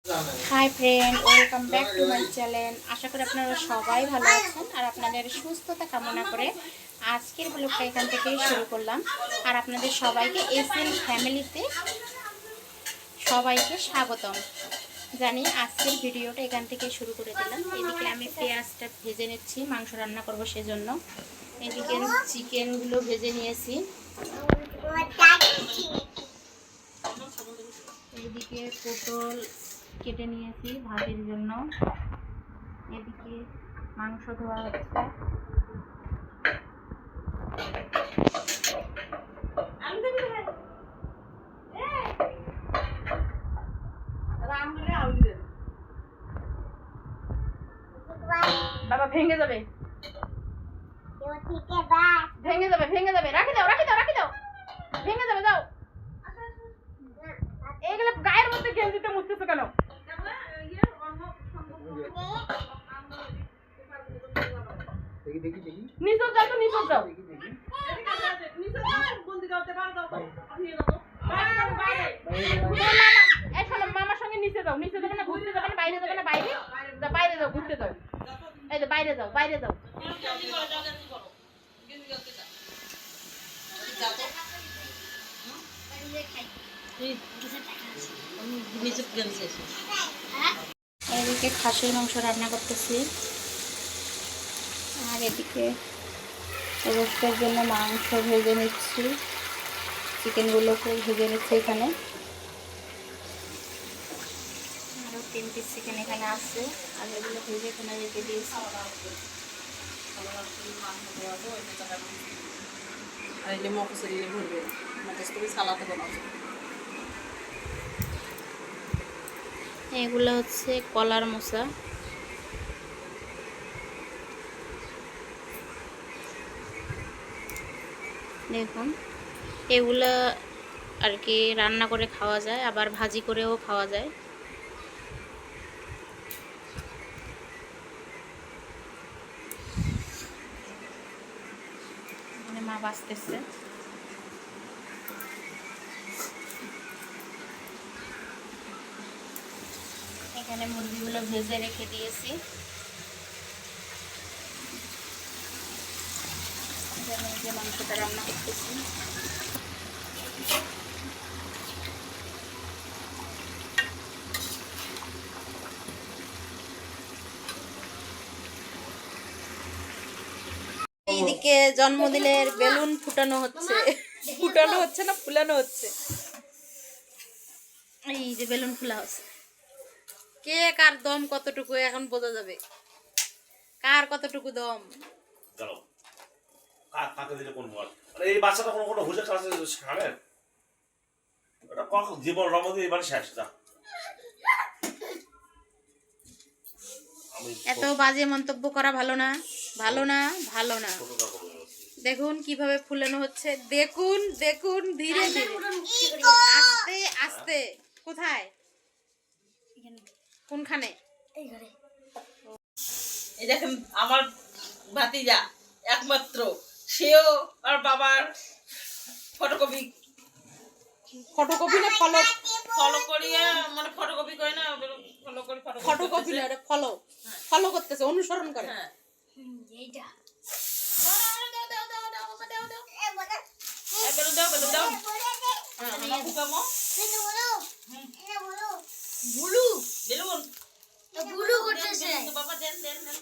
High friend, welcome back to my channel. আশা করি আপনারা সবাই ভালো আছেন আর আপনাদের সুস্থতা কামনা করে আজকের ব্লগটা এখান থেকেই শুরু করলাম। আর আপনাদের সবাইকে এসএল ফ্যামিলিতে সবাইকে স্বাগতম জানি। আজকের ভিডিওটা এখান থেকে শুরু করে দিলাম। এদিকে আমি পেঁয়াজটা ভেজে নিচ্ছি, মাংস রান্না করব সেজন্য। এদিকে চিকেনগুলো ভেজে নিয়েছি। এইদিকে পটল কেটে নিয়েছি ভাজির জন্য। এদিকে মাংস ধোয়া হচ্ছে। বাবা ভেঙে যাবে, ভেঙে যাবে, ভেঙে যাবে। রাখি দাও, রাখি দাও, রাখি দাও, ভেঙে যাবে। দাও, এইগুলো গায়ের মধ্যে গেঞ্জিতে মুছতেছো কেন? নিচে যাও, তো নিচে যাও। মামার সঙ্গে নিচে যাও, নিচে যাবে না, ঘুরতে যাবে না, বাইরে যাবে না, বাইরে যাও, বাইরে যাও, ঘুরতে যাও। এই তো বাইরে যাও, বাইরে যাও। এদিকে খাসির মাংস রান্না করতেছি, আর এদিকে রোস্টের জন্য মাংস ভেজে নিচ্ছি। চিকেনগুলোকে ভেজে নিচ্ছি এখানে। আরও 3 পিস চিকেন এখানে আছে, আর এগুলো ভেজে এখানে রেখে দিয়েছি। এগুলো হচ্ছে কলার মোচা। দেখুন, এগুলো আর কি রান্না করে খাওয়া যায়, আবার ভাজি করেও খাওয়া যায়। মানে মা বাঁচতেছে। এখানে মুরগিগুলো ভেজে রেখে দিয়েছি। যে মাংসটা রান্না করতেছি। এইদিকে জন্মদিনের বেলুন ফুটানো হচ্ছে। ফুটানো হচ্ছে না, ফুলানো হচ্ছে। এই যে বেলুন ফুলা হচ্ছে। কে কার দম কতটুকু এখন বোঝা যাবে, কার কতটুকু দম। এই বাচ্চাটা কোনো কোনো হুজে ক্লাসে শেখাবেন, এটা কখন জীবন রমদী এবার শেষ। এত বাজে মন্তব্য করা ভালো না, ভালো না, ভালো না। দেখুন কিভাবে ফুলানো হচ্ছে, দেখুন দেখুন, ধীরে ধীরে, আস্তে আস্তে। কোথায়, কোনখানে? এই দেখেন আমার ভাতিজা একমাত্র, সেও আর বাবার ফটোকপি ফটোকপি না ফলো? ফলো করিয়ে মানে ফটোকপি করে না, ফলো করে ফটোকপি না, এটা ফলো। ফলো করতেছে, অনুসরণ করে। হ্যাঁ এইটা বেলুন দাও, বেলুন দাও। হ্যাঁ আমার ফুকামো বুলু বেলুন বুলু করতেছে। বাবা দেন দেন দেন।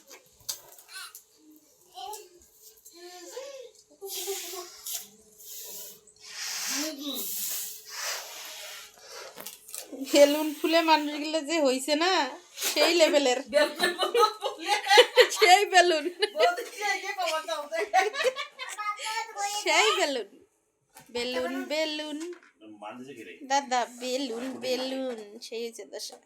বেলুন ফুলে মানুষগুলো যে হইছে না, সেই লেভেলের, সেই বেলুন, সেই বেলুন, বেলুন বেলুন দাদা, বেলুন বেলুন, সেই হচ্ছে দশা।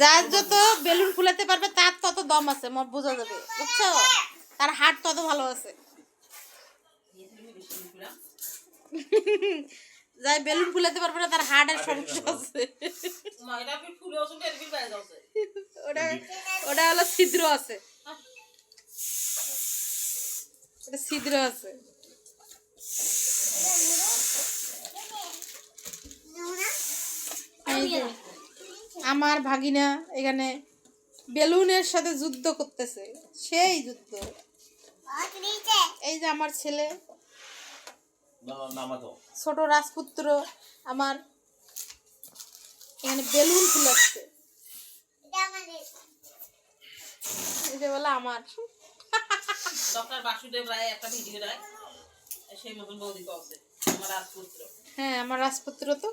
যার যত বেলুন ফুলাতে পারবে তার তত দম আছে, বোঝা যাবে, বুঝছো? তার হাট তত ভালো আছে। যাই বেলুন ফুলাতে পারবে না, তার হার্টের সমস্যা আছে। এটা কি ফুলে ওষুধ এর বিল বাইরে যাচ্ছে ওটা ওটা হলো ছিদ্র আছে, ওটা ছিদ্র আছে। এই যে আমার ভাগিনা এখানে বেলুনের সাথে যুদ্ধ করতেছে, সেই যুদ্ধ। এই যে আমার ছেলে ছোট রাজপুত্র আমার এখানে বেলুন ফুলাচ্ছে, এটা বলে আমার। ডক্টর বাসুদেব রায় একটা ভিডিও দেয়, সেই মতন বৌদি আছে আমার রাজপুত্র। হ্যাঁ আমার রাজপুত্র তো,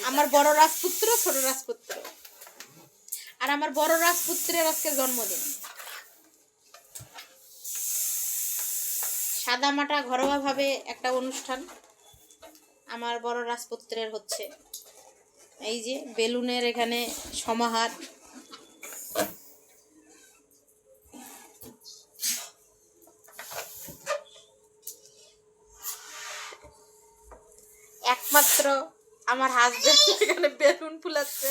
আমার বড় রাজপুত্র ছোট রাজপুত্র, আর আমার বড় রাজপুত্রের আজকে জন্মদিন। সাদামাটা ঘরোয়া ভাবে একটা অনুষ্ঠান আমার বড় রাজপুত্রের হচ্ছে। এই যে বেলুনের এখানে সমাহার। একমাত্র আমার হাজবেন্ড এখানে বেলুন ফুলাচ্ছে,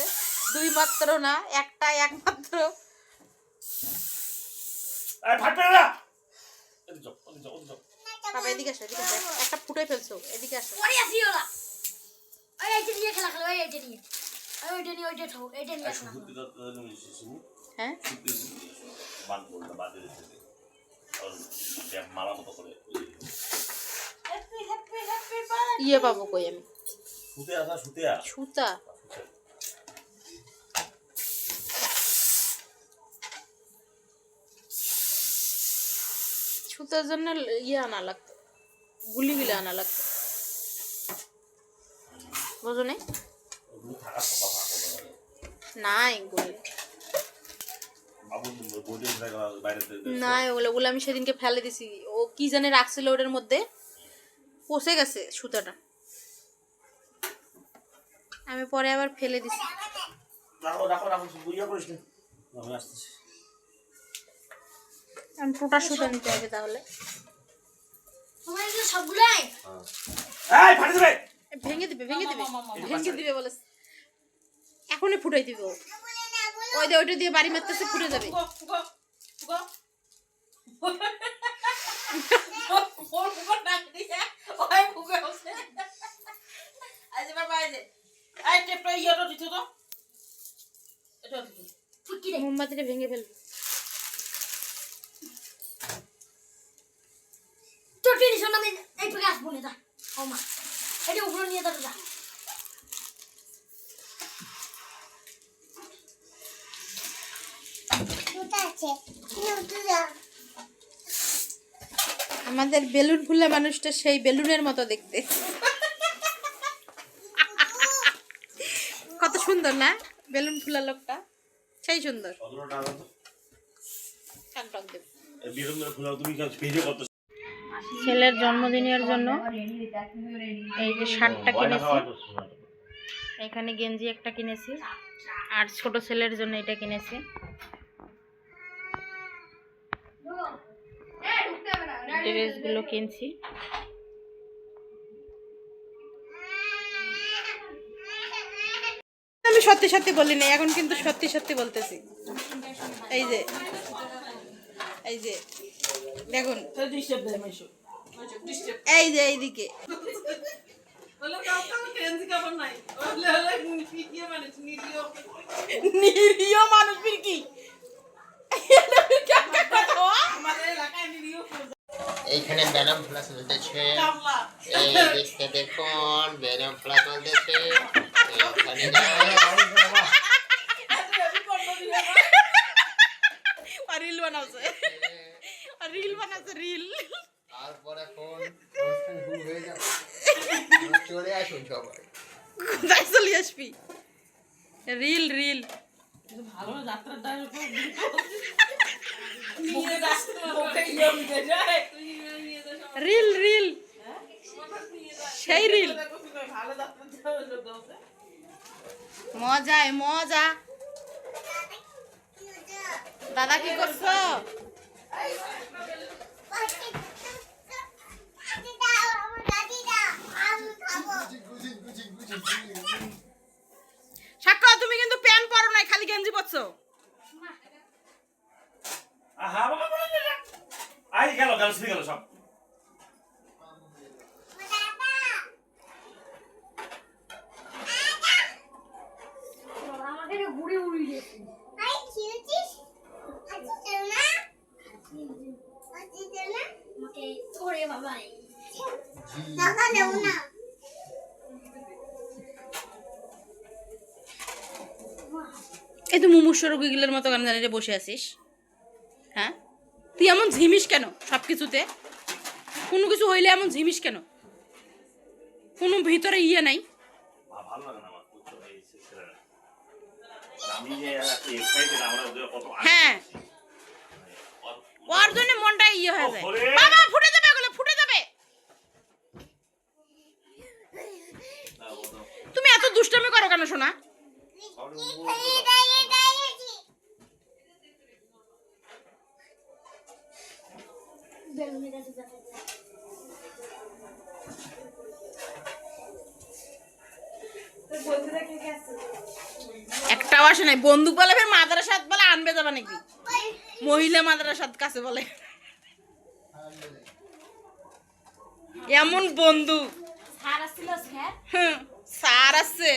দুই মাত্র না, একমাত্র। বাবা এদিকে আসো, এদিকে আসো, একটা ফুটে ফেলছো, এদিকে আসো। হ্যাঁ ইয়ে পাবো কই আমি সুতা? সুতার জন্য ইয়ে আনা লাগতো, গুলিগুলো আনা লাগতো, বুঝো নাই গুলি নাই, ওগুলো আমি সেদিনকে ফেলে দিছি। ও কি জানে রাখছিল ওটার মধ্যে, পচে গেছে সুতাটা, আমি পরে আবার ফেলে দিছি। আমি টোটা সুতা নিতে হবে তাহলে। ভেঙে দিবে ভেঙে দিবে ভেঙে দিবে বলে এখনই ফুটাই দিবে। ওই ওইটা দিয়ে বাড়ি মারতেছে, ফুটে যাবে। মোমবাতিটা ভেঙে ফেলবে। আমাদের বেলুন ফুলা মানুষটা সেই বেলুনের মতো দেখতে, কত সুন্দর না বেলুন ফুলা লোকটা, সেই সুন্দর। ছেলের জন্মদিনের জন্য এই যে শার্টটা কিনেছি, এখানে গেঞ্জি একটা কিনেছি, আর ছোট ছেলের জন্য এটা কিনেছি। ড্রেসগুলো কিনছি। আমি সত্যি সত্যি বলি না, এখন কিন্তু সত্যি সত্যি বলতেছি। এই যে এই যে দেখুন, এই যে এইদিকে নিরীহ মানুষ কি এইখানে বেনাম ফ্লা চলতেছে, এই দেখতে দেখুন বেনাম ফ্লা চলতেছে। রিল বানাচ্ছে, রিল বানাচ্ছে, রিল। তারপর এখন শুরু হয়ে যাবে, চলে আসুন সবাই। কোথায় চলে আসবি? রিল রিল ভালো যাত্রা রিল রিল সেই রিল মজায় মজা। দাদা কি করছো? সাক্ষা তুমি কিন্তু প্যান্ট পরো নাই, খালি গেঞ্জি পরছো। আহা বাবা আই গেল গেল শুয়ে গেল সব আমাদের ঘুরে উড়িয়ে আই খেলছিস আচ্ছা না আচ্ছা না আমাকে ওরে বাবা টাকা দেব না এই তো মুমূর্ষর রোগীগুলোর মতো কেন জানি রে বসে আছিস? হ্যাঁ, তুই এমন ঝিমিস কেন সব কিছুতে? কোনো কিছু হইলে এমন ঝিমিস কেন? কোনো ভিতরে ইয়ে নাই? ভালো লাগে না আমার তো এই ছেলেরা আমি যে এক্সাইটেড আমরা ওদের কত হ্যাঁ, ওর জন্য মনটা ইয়ে হয়ে যায়। বাবা ফুটে যাবে, এগুলো ফুটে যাবে। তুমি এত দুষ্টামি করো কেন সোনা? একটাও আসে নাই। বন্দুক বলে ফের মাদ্রাসাত বলে আনবে যাবা নাকি? মহিলা মাদ্রাসাত কাছে বলে এমন বন্দুক। স্যার আসছিল স্যার স্যার আছে।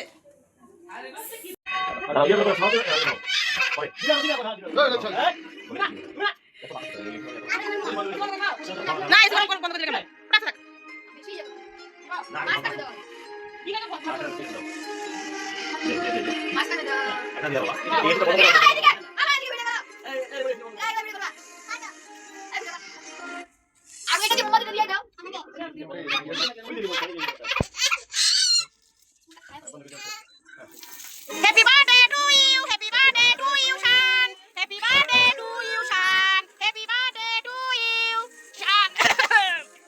না এই বন্ধ করে দিলে কেন? রাখ রাখ। আমি এটাকে মোমো দিয়ে দাও happy birthday to you, happy birthday to you Shaan, happy birthday to you Shaan, happy birthday to you Shaan.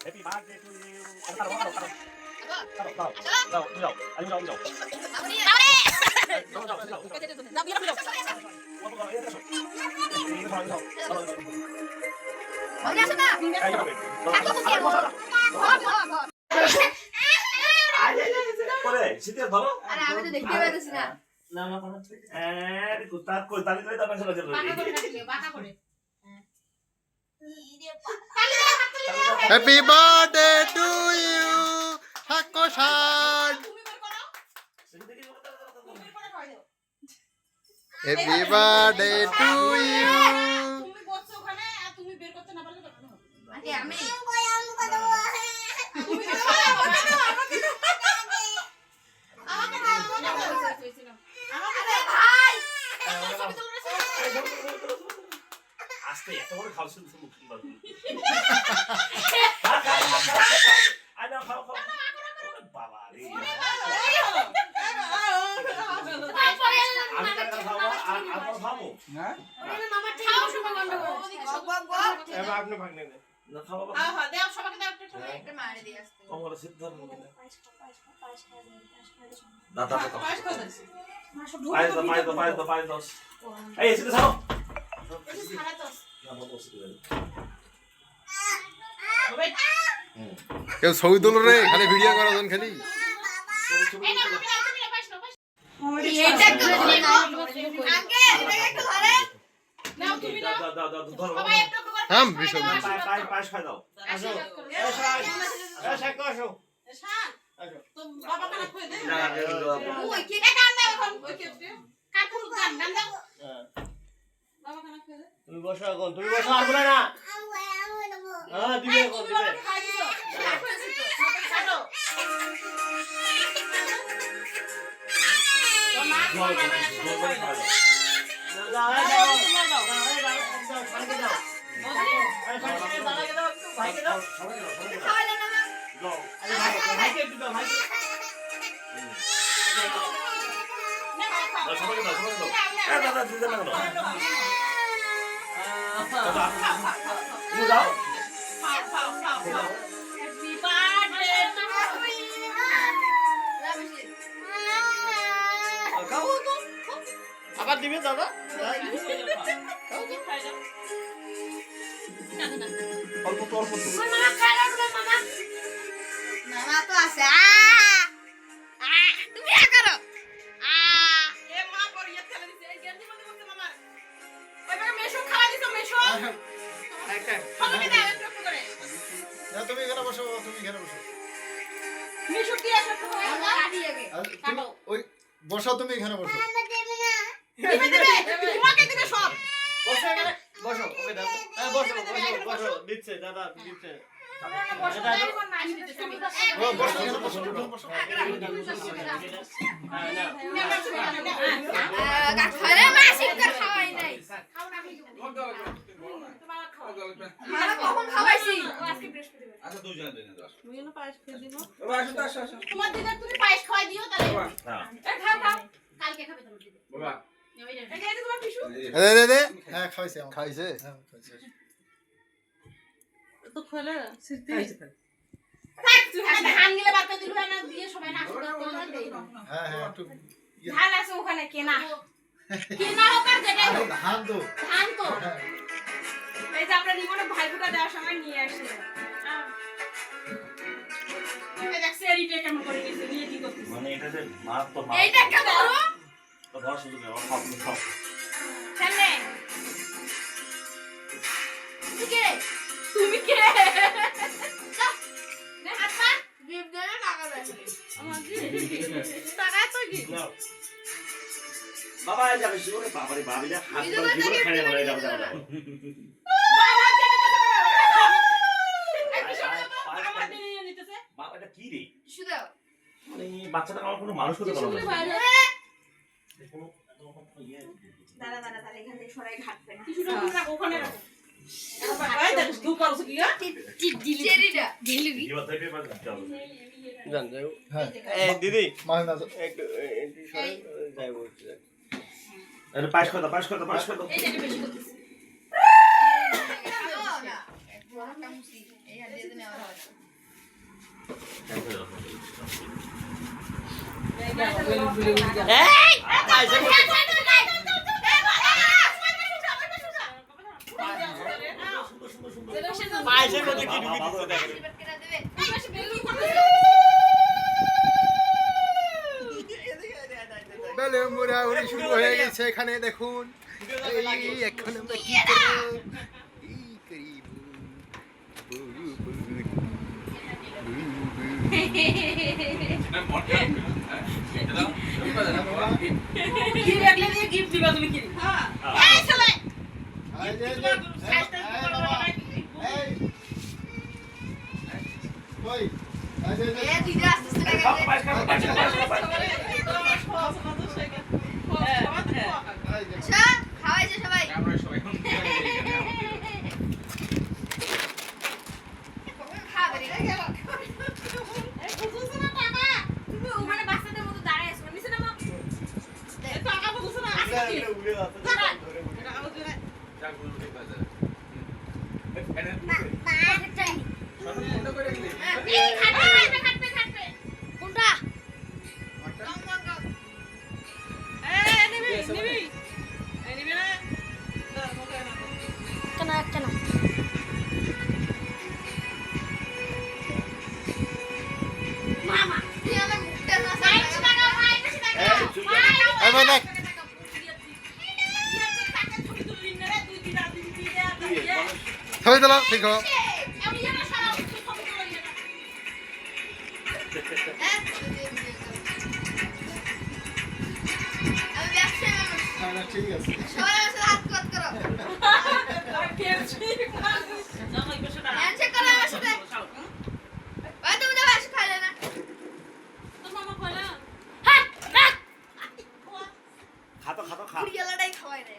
Happy birthday to you দাও দাও আমি যাও যাও শীতের ধরো আরে আমি তো দেখতে পাচ্ছি না না না তার কই তালি তালি তার কাছে লাগে বাঁকা করে। Happy birthday to you Thakur. Happy birthday to you. তুমি বসছো ওখানে আর তুমি বের করতে না পারলে তখন হবে। আগে আমি আস্তে এত বড় খাওয়া শুনতে মুখ সুন্দর বাবা রে আমি কেন খাবো আর খাবো মামা খাও সময় বন্ধ করো এবার আপনি ভাগনে দেন না খাবো হ্যাঁ হ্যাঁ দাও সবাইকে দাও একটু একটু। একটা মারে দিয়ে আসতে তোমরা সিদ্ধান্ত দাদা দাদা পাঁচ খাওয়া যাচ্ছে। পায়ে দাও এই এসে ছাড়ো এসে ছাড়া তো না বলো সিদ্ধ হবে। কেউ ছবি তুলো রে, খালি ভিডিও করার জন্য খালি। এই না তুমি না পাঁচ নাও পাঁচ এটা একটু ধরে নাও আগে এটা একটু ধরে নাও তুমি না দাও ধরো সবাই একটু একটু করে থাম বিশদ পায়ে খাই দাও আসো আসো শান আসো তো বাবা কানা কই দে। না ওই কে গান দাও এখন ওই কে কার কোন গান দাও বাবা কানা কই দে। তুমি বসো এখন, তুমি বসো আর বলে না। হ্যাঁ দিবে এখন তুমি দিবে। বাবাকে খাই দিছো শান কইছি তো ছাড়ো তো মা দাও দাও দাও দাও শান্তি দাও। আরে শান্তি দাদাকে দাও একটু, ভাইকে দাও। খাওয়া দাও না আরে ভাইকে একটু দাও, ভাইকে। সবাইকে দাও দাদা দুধ না দাও তুমি যাও হ্যাপি বার্থডে টু খাও তো। আবার দিবে দাদা। অল্প তো অল্প মামা খাওয়া দাও মামা না মামা তো আছে তুমি করো এ মা বড় ইয়ে খেলে দিছে এই গেঞ্জি মধ্যে বসে মামার ওইভাবে মেশো খাওয়া দিছো মেশো আমাকে দাও একটু করে তুমি এখানে বসো তুমি এখানে বসো মেশো কি আসো তো আর তুমি ওই বসো তুমি এখানে বসো দিবে দিবে তোমাকে দিবে সব বসো এখানে বসো ওকে দাও হ্যাঁ বসো বসো দিচ্ছে দাদা দিচ্ছে বসো তাই কোন নাম দিতেছে আমি ও বসো এখানে বসো এখানে বসো ঘরে মাসিক তো খাওয়াই নাই মারা কখন খাওয়াইছি আজকে বৃহস্পতিবার আচ্ছা দুজন দেন দাও বাবা আসো তো আসো তোমার দিদা তুমি পায়েস খাওয়াই দিও তাহলে হ্যাঁ এ খাও খাও কালকে খাবে তোমার দিদা বাবা এটা তোমার পিসু দে হ্যাঁ খাইছে খাইছে হ্যাঁ খাইছে তো খোলা থাক তুই ধান গিলে বাদ দিলু না দিয়ে সবাই না হ্যাঁ হ্যাঁ একটু ধান আছে ওখানে কেনা কেনা হোক আর যেটাই হোক ধান তো ধান তো এই যে আমরা রিমনে ভাইফোঁটা দেওয়ার সময় নিয়ে আসছিলাম তুমি দেখছি এরিটা কেমন করে গেছে নিয়ে কি করছিস মানে এটা যে মার তো মা এইটা কে ধরো তো ধর শুধু খাও খাও কেনে তুমি কে নে হাত পা গিফট দে টাকা দে আমার গিফট টাকা তো কি বাবা এই যাবে শিবরে বাবারে বাবিলে হাত ধরে জীবনে খেয়ে বলে যাবে যাবে বাবা কে বাবা নিয়ে নিতেছে বাবা এটা কি রে টিস্যু দাও মানে বাচ্চাটা আমার কোনো মানুষ করতে পারলো না দাদা দাদা তাহলে এখান থেকে সরাই ঘাটবে না কিছুটা রাখ ওখানে রাখ এই দেখ তুই করছ কি চেরিটা ঢেলবি জীবন থেকে বাদ দাও জান যাও হ্যাঁ এই দিদি মানে না একটু একটু সরে যাই বলছি আরে পাস কর দাও পাস কর দাও পাস কর দাও এই যে বেশি করতেছিস বড়টা মুসি এই আর দিয়ে দেনে আবার এই পাইছে পাইছে মধ্যে কি ঢুকি দিছে দেখেন কেটে দেবে বেলে মুড়া উড়ি শুরু হয়ে গেছে এখানে দেখুন এই এখন আমরা কি করব কি কি রাখলে দিয়ে গিফট দিবা তুমি কি এই চলে এ দিদা আস্তে আস্তে খাও লাগে পাস কর পাস কর পাস কর আচ্ছা খাওয়াইছে সবাই কখন খাবে রে এই বুঝছ না টাকা তুমি ওখানে বাচ্চাদের মতো দাঁড়ায় আছো নিচে নামো এই টাকা বুঝছ না আসছে উড়ে যাচ্ছে টাকা ধরে আউজরে এই খাটবে কোনটা এই নিবি এই নিবি না কেনা কেনা মামা তুই আমার মুখটা না মাইছ টাকা ভাই বেশি টাকা এই মানে খাবে দিলা ঠিক আছে আমি ব্যবসায় মানুষ না ঠিক আছে সবাই আমার সাথে হাত কত করো হ্যান্ডশেক করো আমার সাথে ভাই তুমি তো বাসা খাইলে না খাতো খাতো খা কুড়িয়ালাটাই খাওয়াই নাই